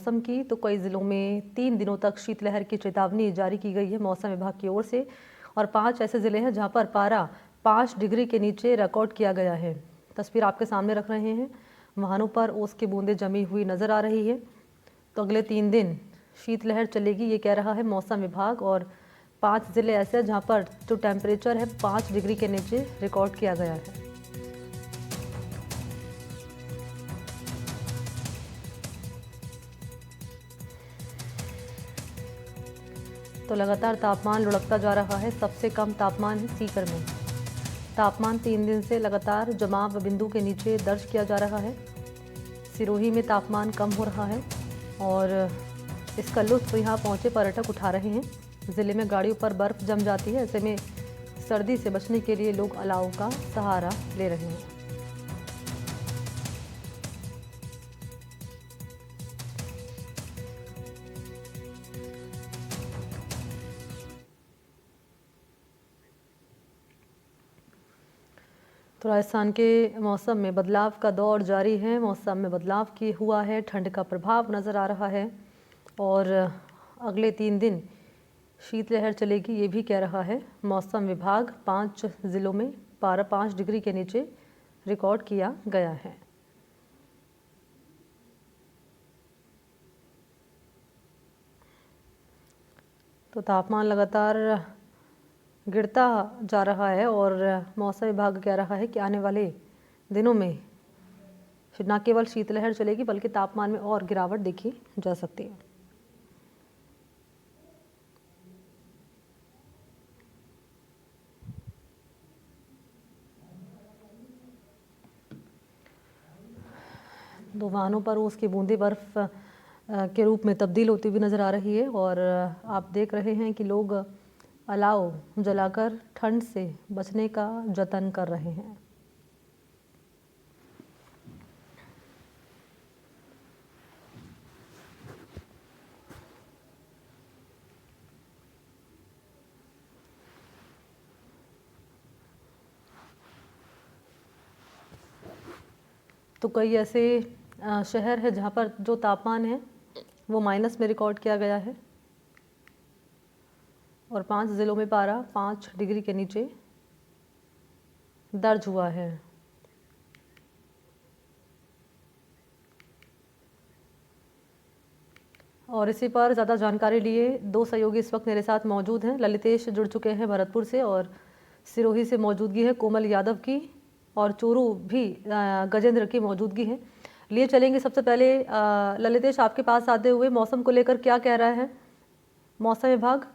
मौसम की तो कई जिलों में 3 दिनों तक शीतलहर की चेतावनी जारी की गई है मौसम विभाग की ओर से। और 5 ऐसे ज़िले हैं जहां पर पारा 5 डिग्री के नीचे रिकॉर्ड किया गया है। तस्वीर आपके सामने रख रहे हैं। वाहनों पर ओस की बूंदें जमी हुई नज़र आ रही है। तो अगले 3 दिन शीतलहर चलेगी, ये कह रहा है मौसम विभाग। और 5 ज़िले ऐसे हैं जहाँ पर जो टेम्परेचर है 5 डिग्री के नीचे रिकॉर्ड किया गया है। तो लगातार तापमान लुढ़कता जा रहा है। सबसे कम तापमान है सीकर में। तापमान 3 दिन से लगातार जमाव बिंदु के नीचे दर्ज किया जा रहा है। सिरोही में तापमान कम हो रहा है और इसका लुत्फ यहाँ पहुँचे पर्यटक उठा रहे हैं। ज़िले में गाड़ियों पर बर्फ़ जम जाती है। ऐसे में सर्दी से बचने के लिए लोग अलाव का सहारा ले रहे हैं। तो राजस्थान के मौसम में बदलाव का दौर जारी है। मौसम में बदलाव की हुआ है, ठंड का प्रभाव नज़र आ रहा है और अगले 3 दिन शीतलहर चलेगी, ये भी कह रहा है मौसम विभाग। 5 ज़िलों में पारा 5 डिग्री के नीचे रिकॉर्ड किया गया है। तो तापमान लगातार गिरता जा रहा है और मौसम विभाग कह रहा है कि आने वाले दिनों में न केवल शीतलहर चलेगी बल्कि तापमान में और गिरावट देखी जा सकती है। दो वाहनों पर उसकी बूंदें बर्फ के रूप में तब्दील होती हुई नज़र आ रही है और आप देख रहे हैं कि लोग अलाव जलाकर ठंड से बचने का जतन कर रहे हैं। तो कई ऐसे शहर है जहां पर जो तापमान है वो माइनस में रिकॉर्ड किया गया है और 5 ज़िलों में पारा 5 डिग्री के नीचे दर्ज हुआ है। और इसी पर ज़्यादा जानकारी लिए 2 सहयोगी इस वक्त मेरे साथ मौजूद हैं। ललितेश जुड़ चुके हैं भरतपुर से और सिरोही से मौजूदगी है कोमल यादव की और चूरू भी गजेंद्र की मौजूदगी है। लिए चलेंगे सबसे पहले ललितेश, आपके पास आते हुए मौसम को लेकर क्या कह रहा है मौसम विभाग?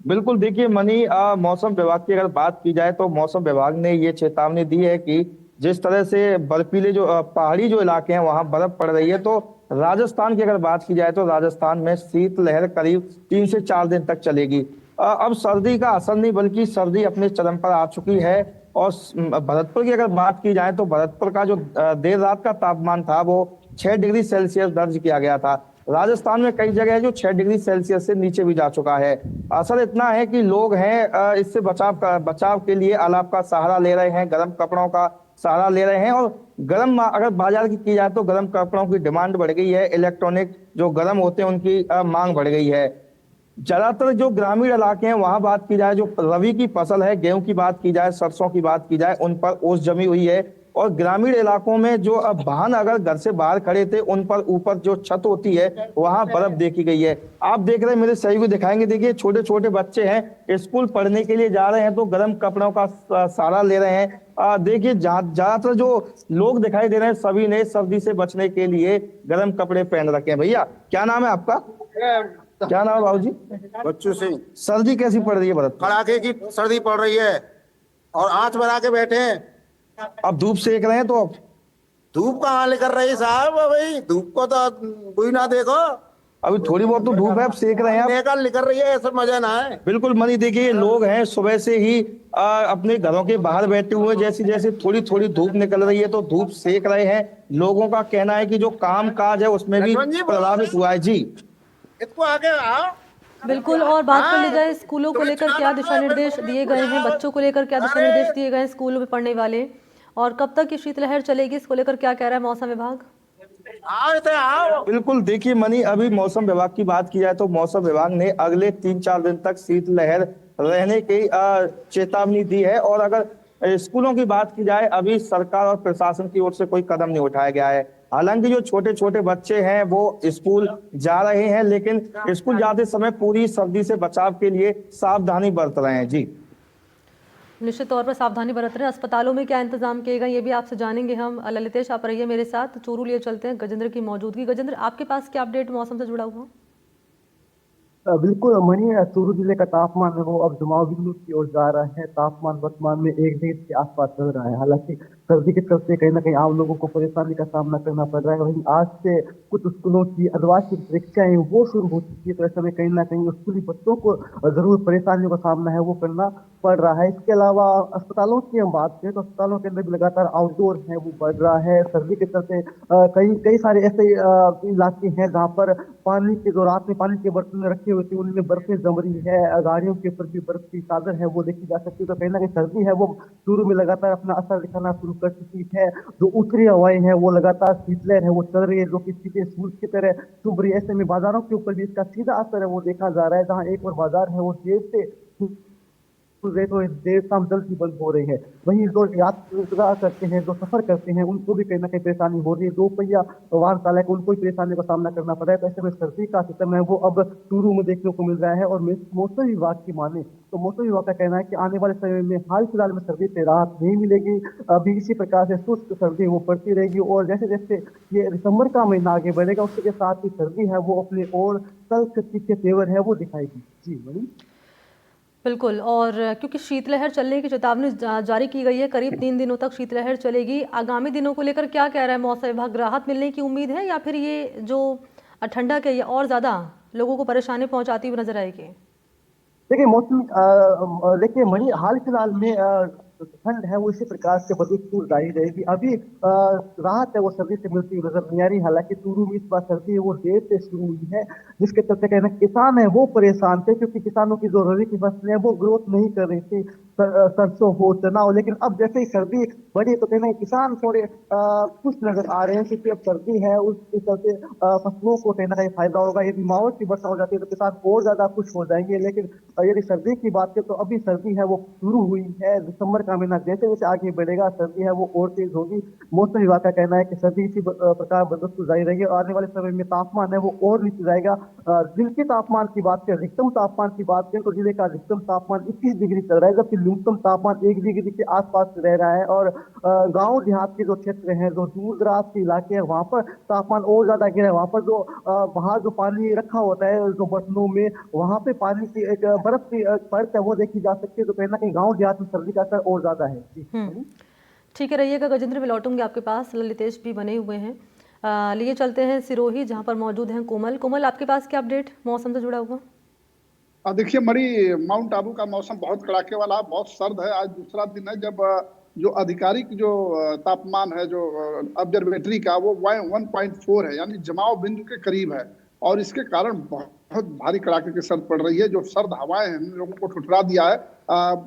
बिल्कुल, देखिए मनी, मौसम विभाग की अगर बात की जाए तो मौसम विभाग ने ये चेतावनी दी है कि जिस तरह से बर्फीले जो पहाड़ी जो इलाके हैं वहां बर्फ पड़ रही है, तो राजस्थान की अगर बात की जाए तो राजस्थान में शीतलहर करीब 3 से 4 दिन तक चलेगी। अब सर्दी का असर नहीं बल्कि सर्दी अपने चरम पर आ चुकी है। और भरतपुर की अगर बात की जाए तो भरतपुर का जो देर रात का तापमान था वो 6 डिग्री सेल्सियस दर्ज किया गया था। राजस्थान में कई जगह है जो 6 डिग्री सेल्सियस से नीचे भी जा चुका है। असर इतना है कि लोग हैं इससे बचाव के लिए अलाव का सहारा ले रहे हैं, गर्म कपड़ों का सहारा ले रहे हैं। और गर्म अगर बाजार की जाए तो गर्म कपड़ों की डिमांड बढ़ गई है। इलेक्ट्रॉनिक जो गर्म होते हैं उनकी मांग बढ़ गई है। ज्यादातर जो ग्रामीण इलाके हैं वहां बात की जाए, जो रबी की फसल है, गेहूं की बात की जाए, सरसों की बात की जाए, उन पर ओस जमी हुई है। और ग्रामीण इलाकों में जो अब वाहन अगर घर से बाहर खड़े थे उन पर ऊपर जो छत होती है वहां बर्फ देखी गई है। आप देख रहे हैं, मेरे सहयोगी दिखाएंगे, देखिए छोटे छोटे बच्चे हैं, स्कूल पढ़ने के लिए जा रहे हैं तो गर्म कपड़ों का सहारा ले रहे हैं। देखिए ज्यादातर जो लोग दिखाई दे रहे हैं सभी ने सर्दी से बचने के लिए गर्म कपड़े पहन रखे हैं। भैया, क्या नाम है आपका? क्या नाम है बाबू जी? बच्चू सिंह। सर्दी कैसी पड़ रही है भरत? कड़ाके की सर्दी पड़ रही है और आंच बना के बैठे हैं। अब धूप सेक रहे हैं तो अब धूप कहाँ लेकर रही साहब? भाई धूप को तो कोई ना देखो, अभी थोड़ी बहुत तो धूप है, अब सेक रहे हैं आप। निकल निकल रही है, ऐसा मजा ना है। बिल्कुल मनी, देखिए लोग हैं सुबह से ही अपने घरों के बाहर बैठे हुए, जैसे जैसे थोड़ी थोड़ी धूप निकल रही है तो धूप सेक रहे हैं। लोगों का कहना है कि जो काम काज है उसमें भी प्रभावित हुआ है। जी इसको आगे आओ। बिल्कुल। और बात कर ली जाए स्कूलों को लेकर क्या दिशा निर्देश दिए गए हैं, बच्चों को लेकर क्या दिशा निर्देश दिए गए हैं स्कूलों में पढ़ने वाले, और कब तक ये शीतलहर चलेगी, इसको लेकर क्या कह रहा है मौसम विभाग? आओ तो आओ। बिल्कुल, देखिए मनी, अभी मौसम विभाग की बात की जाए तो मौसम विभाग ने अगले 3-4 दिन तक शीतलहर रहने की चेतावनी दी है। और अगर स्कूलों की बात की जाए, अभी सरकार और प्रशासन की ओर से कोई कदम नहीं उठाया गया है। हालांकि जो छोटे छोटे बच्चे हैं वो स्कूल जा रहे हैं, लेकिन स्कूल जाते समय पूरी सर्दी से बचाव के लिए सावधानी बरत रहे हैं। जी निश्चित तौर पर सावधानी बरत रहे हैं। अस्पतालों में क्या इंतजाम किए गए ये भी आपसे जानेंगे हम। ललितेश, आप रहिए मेरे साथ, चूरू लिए चलते हैं गजेंद्र की मौजूदगी। गजेंद्र, आपके पास क्या अपडेट मौसम से जुड़ा हुआ? बिल्कुल मनी, चूरू जिले का तापमान है वो अब जमाव बिंदु की ओर जा रहा है। तापमान वर्तमान में 1 डिग्री के आसपास चल रहा है। हालांकि सर्दी के चलते कहीं ना कहीं आम लोगों को परेशानी का सामना करना पड़ रहा है। वहीं आज से कुछ स्कूलों की अर्धवार्षिक परीक्षाएं वो शुरू हो चुकी है, तो ऐसे में कहीं ना कहीं स्कूली बच्चों को जरूर परेशानियों का सामना है वो करना पड़ रहा है। इसके अलावा अस्पतालों की हम बात करें तो अस्पतालों के अंदर भी लगातार आउटडोर है वो बढ़ रहा है। सर्दी के चलते कई कई सारे ऐसे इलाके हैं जहाँ पर पानी के जो रात में पानी के बर्तन रखे हुए थे उनमें बर्फें जम रही है। गाड़ियों के ऊपर भी बर्फ की चादर है वो देखी जा सकती है। तो कहीं ना कहीं सर्दी है वो शुरू में लगातार अपना असर दिखाना शुरू कर चुकी है। जो उत्तरी हवाएं हैं वो लगातार शीतलहर है वो चल रही है, जो कि सीधे सूरज की तरह चुभ रही है। ऐसे में बाजारों के ऊपर भी इसका सीधा असर है वो देखा जा रहा है। जहाँ एक और बाजार है वो देर से रहे तो देर शाम जल्द ही बंद हो रही है। वहीं जो यात्रा करते हैं, जो सफर करते हैं, उनको भी कहीं ना कहीं परेशानी हो रही है। 2 पहिया वाहन चालक, उनको भी परेशानी का सामना करना पड़ रहा है। तो ऐसे में सर्दी का सिस्टम है वो अब चूरू में देखने को मिल रहा है। और मौसम विभाग की माने तो मौसम विभाग का कहना है कि आने वाले समय में हाल फिलहाल में सर्दी से राहत नहीं मिलेगी। अभी इसी प्रकार से शुष्क सर्दी वो पड़ती रहेगी। और जैसे जैसे ये दिसंबर का महीना आगे बढ़ेगा उसके साथ ही सर्दी है वो अपने और तल्ख तीखे तेवर है वो दिखाएगी। जी वही। बिल्कुल। और क्योंकि शीतलहर चलने की चेतावनी जारी की गई है, करीब 3 दिनों तक शीतलहर चलेगी। आगामी दिनों को लेकर क्या कह रहा है मौसम विभाग? राहत मिलने की उम्मीद है या फिर ये जो ठंडक है ये और ज़्यादा लोगों को परेशानी पहुंचाती हुई नजर आएगी? देखिए मौसम देखिए मणि, हाल फिलहाल में ठंड है वो इसी प्रकार से बदलती जारी रहेगी। अभी राहत है वो सर्दी से मिलती हुई नजर नहीं आ रही। हालांकि चूरू में इस बार सर्दी है वो देर से शुरू हुई है, जिसके चलते कहना किसान है वो परेशान थे, क्योंकि किसानों की जो रबी की फसलें हैं वो ग्रोथ नहीं कर रही थी। सरसों हो, चना हो। लेकिन अब जैसे ही सर्दी बढ़ी तो कहना किसान थोड़े खुश नजर आ रहे हैं, क्योंकि अब सर्दी है उसके चलते फसलों को कहीं ना कहीं फायदा होगा। यदि मावठ की वर्षा हो जाती है तो किसान और ज्यादा खुश हो जाएंगे। लेकिन यदि सर्दी की बात करें तो अभी सर्दी है वो शुरू हुई है। दिसंबर का महीना जैसे जैसे आगे बढ़ेगा सर्दी है वो और तेज होगी। मौसम विभाग का कहना है कि सर्दी इसी प्रकार बदलती जारी रहेगी और आने वाले समय में तापमान है वो और नीचे जाएगा। दिन के तापमान की बात करें, अधिकतम तापमान की बात करें तो जिले का अधिकतम तापमान 21 डिग्री चल रहा है, जबकि न्यूनतम तापमान 1 डिग्री के आसपास रह रहा है। और गांव देहात के जो क्षेत्र हैं, जो दूर दराज के इलाके हैं, वहां पर तापमान और ज्यादा गिरा है। वहां पर जो बाहर जो पानी रखा होता है जो बर्तनों में, वहां पे पानी की एक बर्फ की परत है वो देखी जा सकती है। तो कहीं ना कहीं गाँव देहात में सर्दी का असर और ज्यादा है। जी ठीक है, रहिएगा गजेंद्र, मैं लौटूंगी आपके पास। ललितेश भी बने हुए हैं। लिए चलते हैं सिरोही, जहाँ पर मौजूद हैं कोमल। कोमल, आपके पास क्या अपडेट मौसम से जुड़ा हुआ? देखिए मरी, माउंट आबू का मौसम बहुत कड़ाके वाला है, बहुत सर्द है। आज दूसरा दिन है जब जो आधिकारिक जो तापमान है जो ऑब्जर्वेटरी का वो 1.4 है, यानी जमाव बिंदु के करीब है। और इसके कारण बहुत भारी कड़ाके की सर्द पड़ रही है। जो सर्द हवाएं हैं लोगों को ठुठुरा दिया है।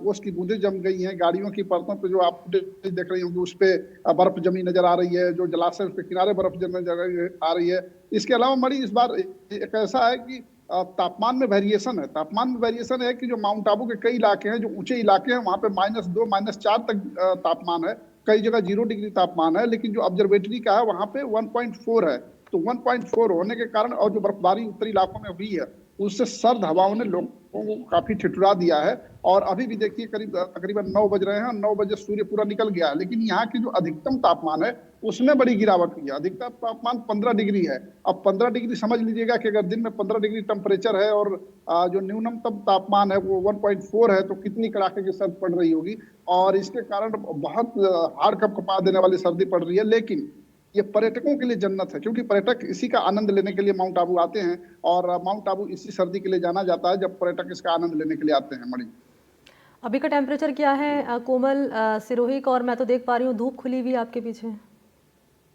उसकी बूंदें जम गई हैं। गाड़ियों की परतों पे जो आप देख रही होंगी उस पे बर्फ जमी नजर आ रही है। जो जलाशय उसके किनारे बर्फ जमी नजर आ रही है। इसके अलावा मरी, इस बार एक ऐसा है कि तापमान में वेरिएशन है। तापमान में वेरिएशन है कि जो माउंट आबू के कई इलाके हैं, जो ऊंचे इलाके हैं, वहां पे -2 -4 तक तापमान है। कई जगह 0 डिग्री तापमान है। लेकिन जो ऑब्जर्वेटरी का है वहां पे 1.4 है। तो 1.4 होने के कारण और जो बर्फबारी उत्तरी इलाकों में हुई है उससे सर्द हवाओं ने लोगों को काफी ठिठुरा दिया है। और अभी भी देखिए तकरीबन 9 बज रहे हैं और 9 बजे सूर्य पूरा निकल गया है। लेकिन यहाँ की जो अधिकतम तापमान है उसमें बड़ी गिरावट हुई है। अधिकतम तापमान 15 डिग्री है। अब 15 डिग्री समझ लीजिएगा कि अगर दिन में 15 डिग्री टेम्परेचर है और जो न्यूनतम तापमान है वो 1.4 है, तो कितनी कड़ाके की सर्द पड़ रही होगी। और इसके कारण बहुत हाड़ कपकपा देने वाली सर्दी पड़ रही है। लेकिन ये पर्यटकों के लिए जन्नत है, क्योंकि पर्यटक इसी का आनंद लेने के लिए माउंट आबू आते हैं। और माउंट आबू इसी सर्दी के लिए जाना जाता है जब पर्यटक इसका आनंद लेने के लिए आते हैं। मणि, अभी का टेम्परेचर क्या है कोमल सिरोही का? और मैं तो देख पा रही हूँ धूप खुली हुई है आपके पीछे।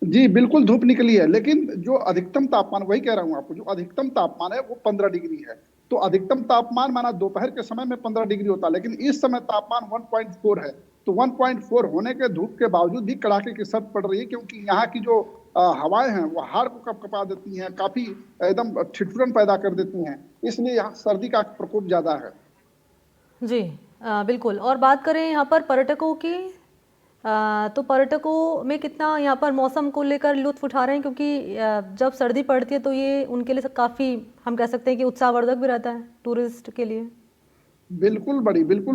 जी बिल्कुल धूप निकली है। लेकिन जो अधिकतम तापमान, वही कह रहा हूँ आपको, जो अधिकतम तापमान है वो 15 डिग्री है। तो अधिकतम तापमान माना दोपहर के समय में 15 डिग्री होता है, लेकिन इस समय तापमान 1.4 है। तो 1.4 होने के धूप के बावजूद भी कड़ाके की सर्द पड़ रही है, क्योंकि यहाँ की जो हवाएं हैं वो हाड़ को कपकपा देती हैं, काफी एकदम ठिठुरन पैदा कर देती हैं, इसलिए यहाँ सर्दी का प्रकोप ज्यादा है। जी बिल्कुल। और बात करें यहाँ पर पर्यटकों की, तो पर्यटकों में कितना यहाँ पर मौसम को लेकर लुत्फ उठा रहे हैं, क्योंकि जब सर्दी पड़ती है तो ये उनके लिए काफ़ी, हम कह सकते हैं कि उत्साहवर्धक भी रहता है टूरिस्ट के लिए। बिल्कुल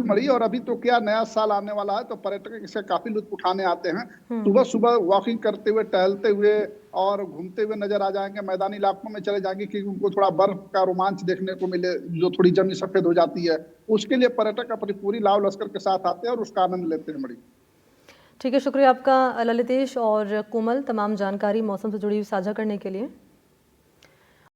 मरी, और अभी तो क्या नया साल आने वाला है तो पर्यटक इससे काफी लुत्फ उठाने आते हैं। सुबह सुबह वॉकिंग करते हुए, टहलते हुए और घूमते हुए नजर आ जाएंगे, मैदानी इलाकों में चले जाएंगे कि उनको थोड़ा बर्फ का रोमांच देखने को मिले, जो थोड़ी जमी सफेद हो जाती है। उसके लिए पर्यटक अपनी पूरी लाव लश्कर के साथ आते हैं और उसका आनंद लेते हैं। मरी, ठीक है, शुक्रिया आपका ललितेश और कोमल, तमाम जानकारी मौसम से जुड़ी हुई साझा करने के लिए।